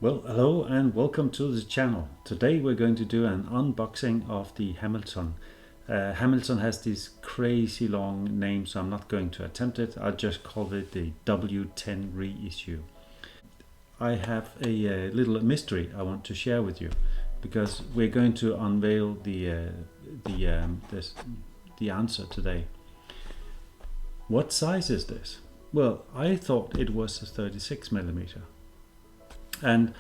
Well, hello and welcome to the channel. Today we're going to do an unboxing of the Hamilton. Hamilton has this crazy long name, so I'm not going to attempt it. I'll just call it the W10 reissue. I have a little mystery I want to share with you, because we're going to unveil the answer today. What size is this? Well, I thought it was a 36mm. And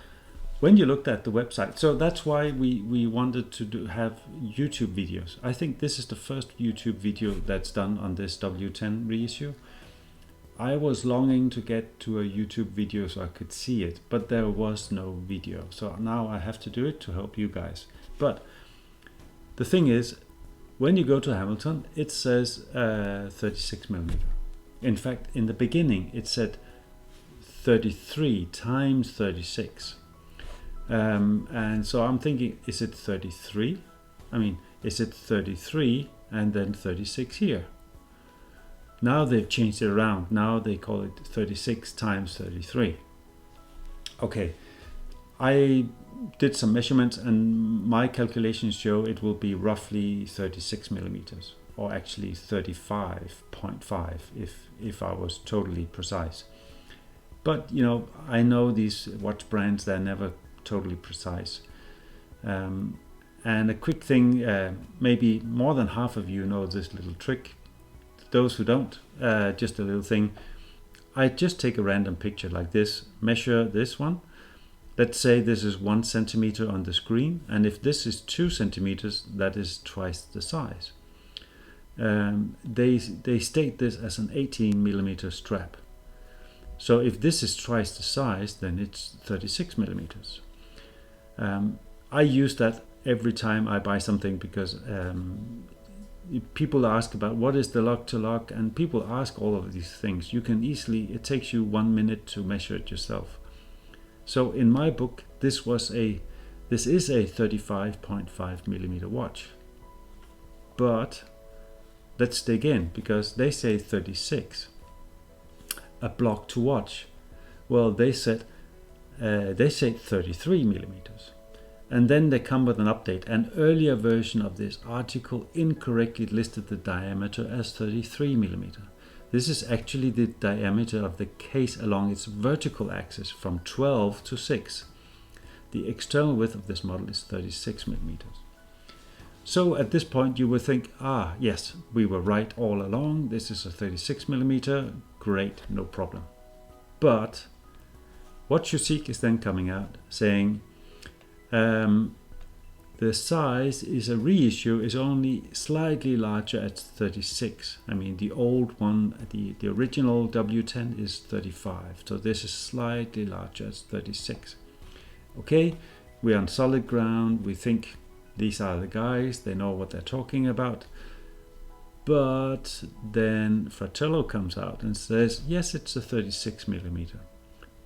when you looked at the website, so that's why we wanted to have YouTube videos. I think this is the first YouTube video that's done on this W10 reissue. I was longing to get to a YouTube video so I could see it, but there was no video. So now I have to do it to help you guys. But the thing is, when you go to Hamilton, it says 36mm. In fact, in the beginning, it said 33 times 36, and so I'm thinking, is it 33? I mean, is it 33 and then 36 here? Now they've changed it around. Now they call it 36 times 33. Okay, I did some measurements and my calculations show it will be roughly 36mm, or actually 35.5 if I was totally precise. But you know, I know these watch brands, they're never totally precise. And a quick thing, maybe more than half of you know this little trick. Those who don't, just a little thing. I just take a random picture like this, measure this one. Let's say this is 1 centimeter on the screen, and if this is 2 centimeters, that is twice the size. They state this as an 18mm strap. So if this is twice the size, then it's 36mm. I use that every time I buy something, because people ask about what is the lock to lock, and people ask all of these things. You can easily, it takes you 1 minute to measure it yourself. So in my book, this is a 35.5mm watch. But let's dig in, because they say 36. A block to watch. Well, they say 33mm, and then they come with an update. An earlier version of this article incorrectly listed the diameter as 33mm. This is actually the diameter of the case along its vertical axis from 12 to 6. The external width of this model is 36mm. So at this point you would think, yes, we were right all along. This is a 36mm. Great, no problem. But what you seek is then coming out saying the size is a reissue, is only slightly larger at 36. I mean, the old one, the original W10 is 35. So this is slightly larger at 36. Okay, we're on solid ground. We think these are the guys, they know what they're talking about. But then Fratello comes out and says, yes, it's a 36mm,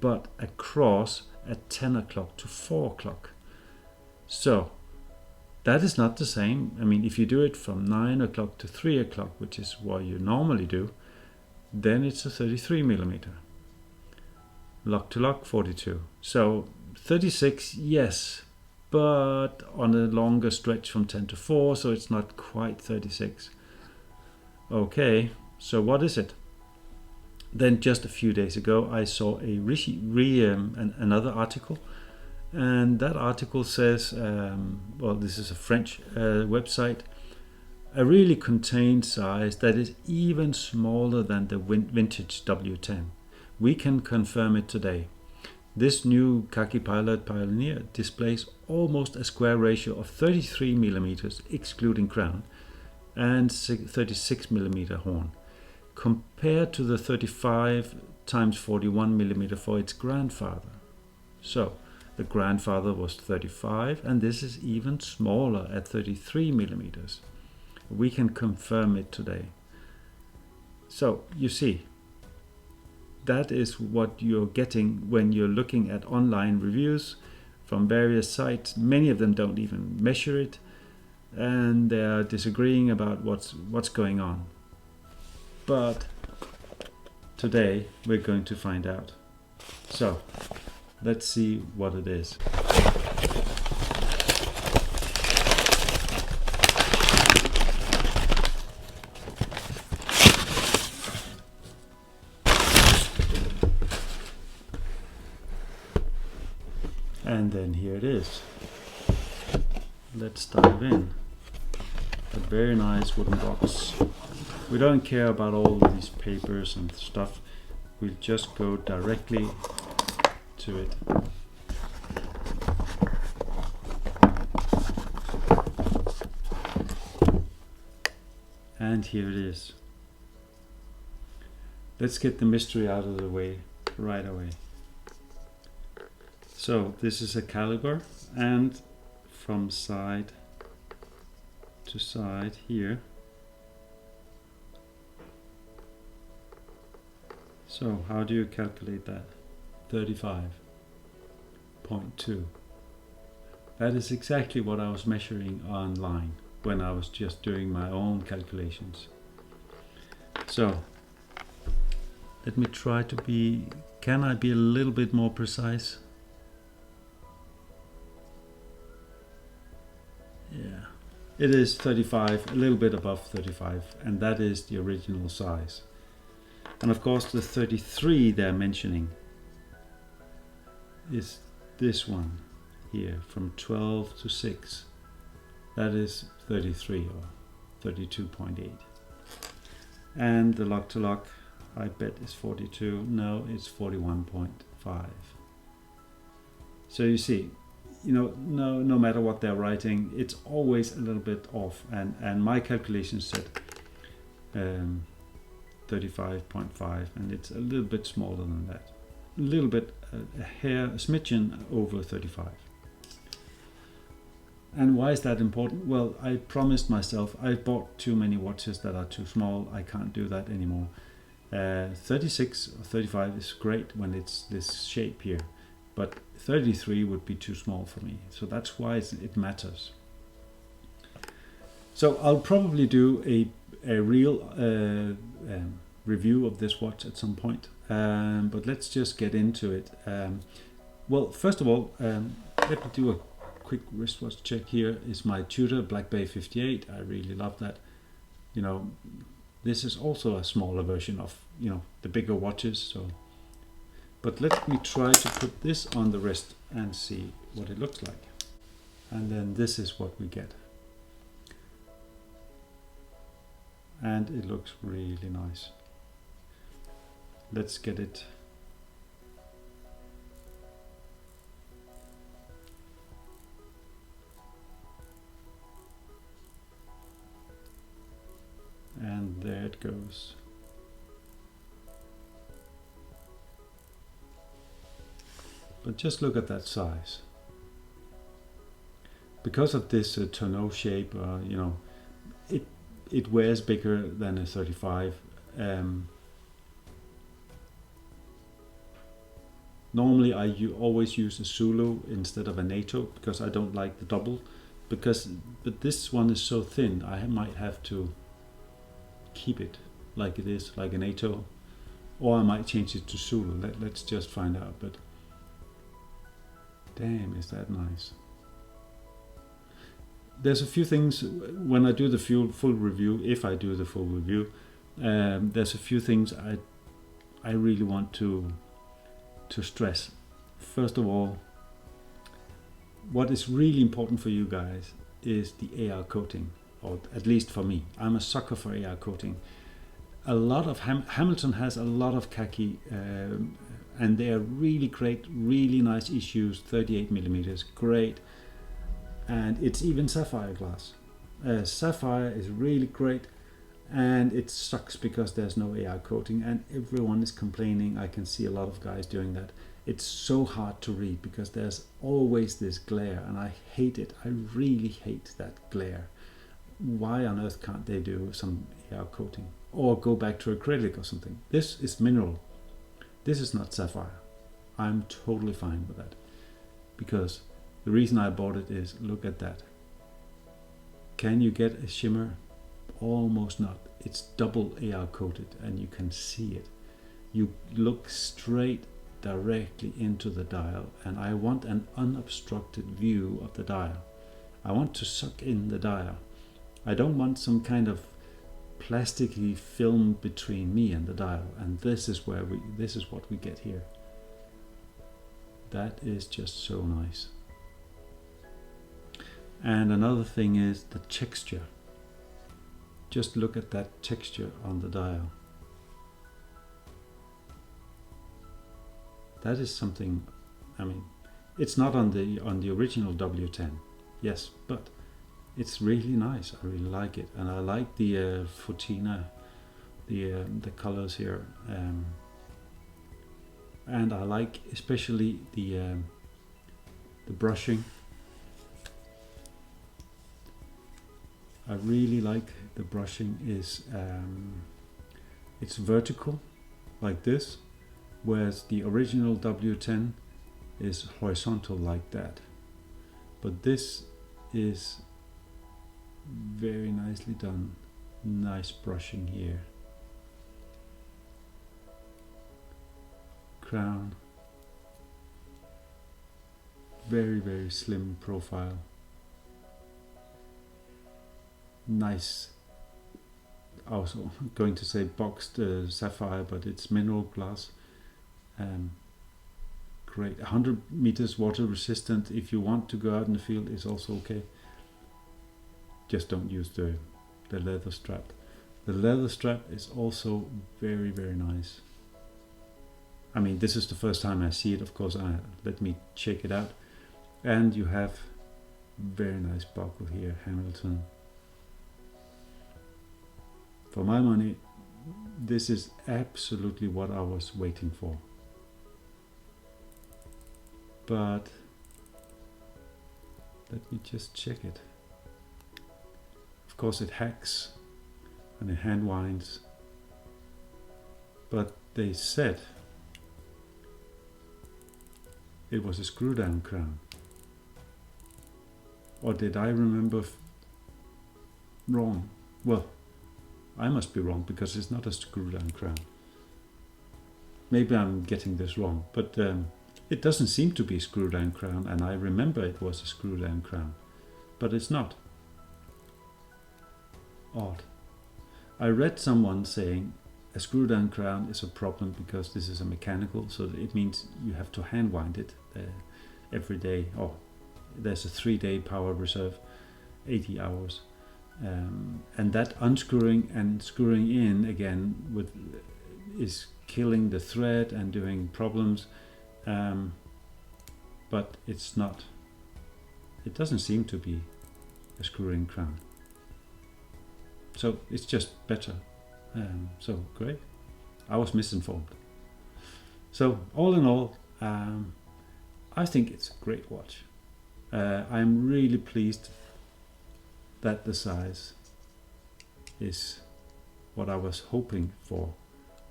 but across at 10 o'clock to 4 o'clock. So that is not the same. I mean, if you do it from 9 o'clock to 3 o'clock, which is what you normally do, then it's a 33mm. Lock to lock, 42. So 36, yes, but on a longer stretch from 10 to 4, so it's not quite 36. Okay, so what is it? Then just a few days ago I saw another article, and that article says, well, this is a French website, a really contained size that is even smaller than the vintage W10. We can confirm it today. This new Khaki Pilot Pioneer displays almost a square ratio of 33mm excluding crown and 36mm horn, compared to the 35 times 41mm for its grandfather. So the grandfather was 35, and this is even smaller at 33mm. We can confirm it today. So you see, that is what you're getting when you're looking at online reviews from various sites. Many of them don't even measure it, and they are disagreeing about what's going on. But today we're going to find out. So Let's see what it is. And then here it is. Let's dive in. A very nice wooden box. We don't care about all of these papers and stuff. We'll just go directly to it. And here it is. Let's get the mystery out of the way right away. So this is a caliber, and from side to side here. So how do you calculate that? 35.2. That is exactly what I was measuring online when I was just doing my own calculations. So let me try to be, can I be a little bit more precise? Yeah, it is 35, a little bit above 35, and that is the original size. And of course the 33 they're mentioning is this one here, from 12 to 6. That is 33 or 32.8. And the lock to lock, I bet, is 42. No, it's 41.5. So you see, you know, no matter what they're writing, it's always a little bit off. And my calculations said 35.5, and it's a little bit smaller than that. A little bit, a hair, a smidgen over 35. And why is that important? Well, I promised myself, I bought too many watches that are too small. I can't do that anymore. 36 or 35 is great when it's this shape here, but 33 would be too small for me. So that's why it matters. So I'll probably do a real review of this watch at some point, but let's just get into it. Well, first of all, let me do a quick wristwatch check. Here is my Tudor Black Bay 58. I really love that. You know, this is also a smaller version of, you know, the bigger watches. So, but let me try to put this on the wrist and see what it looks like. And then this is what we get. And it looks really nice. Let's get it. And there it goes. But just look at that size. Because of this tonneau shape, you know, it wears bigger than a 35. Normally I always use a Zulu instead of a NATO because I don't like the double. But this one is so thin, I might have to keep it like it is, like a NATO, or I might change it to Zulu. Let's just find out. But damn, is that nice. There's a few things when I do the full review, if I do the full review, there's a few things I really want to stress. First of all, what is really important for you guys is the AR coating, or at least for me. I'm a sucker for AR coating. A lot of Hamilton has a lot of khaki, and they are really great, really nice issues, 38 millimeters, great. And it's even sapphire glass. Sapphire is really great, and it sucks because there's no AR coating, and everyone is complaining. I can see a lot of guys doing that. It's so hard to read because there's always this glare, and I hate it. I really hate that glare. Why on earth can't they do some AR coating or go back to acrylic or something? This is mineral. This is not sapphire. I'm totally fine with that, because the reason I bought it is, look at that. Can you get a shimmer? Almost not. It's double AR coated and you can see it. You look straight directly into the dial, and I want an unobstructed view of the dial. I want to suck in the dial. I don't want some kind of plasticky film between me and the dial, and this is what we get here. That is just so nice. And another thing is the texture. Just look at that texture on the dial. That is something, I mean, it's not on the original W10, yes, but it's really nice. I really like it, and I like the Futina, the colors here, and I like especially the brushing. I really like the brushing is it's vertical like this, whereas the original W10 is horizontal like that. But this is very nicely done. Nice brushing here. Crown. Very, very slim profile. Nice. Also going to say boxed sapphire, but it's mineral glass. Great. 100 meters water resistant. If you want to go out in the field, is also okay. Just don't use the leather strap. The leather strap is also very, very nice. I mean, this is the first time I see it, of course. Let me check it out. And you have very nice buckle here, Hamilton. For my money, this is absolutely what I was waiting for. But let me just check it. Of course it hacks and it hand winds, but they said it was a screw down crown. Or did I remember wrong? Well, I must be wrong, because it's not a screw down crown. Maybe I'm getting this wrong, but it doesn't seem to be a screw down crown, and I remember it was a screw down crown, but it's not. Odd. I read someone saying a screw down crown is a problem because this is a mechanical, so it means you have to hand wind it every day. Oh, there's a 3-day power reserve, 80 hours. And that unscrewing and screwing in again is killing the thread and doing problems, but it's not. It doesn't seem to be a screw-in crown, so it's just better. So great. I was misinformed. So all in all, I think it's a great watch. I'm really pleased that the size is what I was hoping for,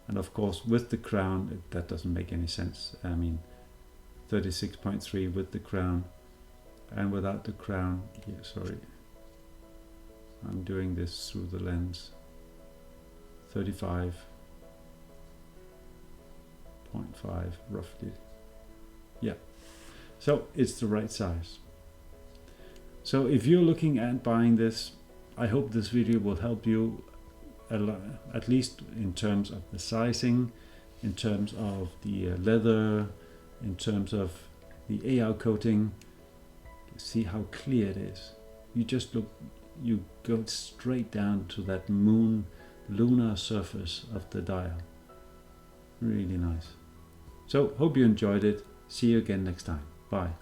and of course with the crown that doesn't make any sense. I mean 36.3 with the crown, and without the crown, yeah, sorry, I'm doing this through the lens, 35.5 roughly, yeah, so it's the right size. So if you're looking at buying this, I hope this video will help you at least in terms of the sizing, in terms of the leather, in terms of the AR coating. See how clear it is. You just look, you go straight down to that lunar surface of the dial. Really nice. So hope you enjoyed it. See you again next time. Bye.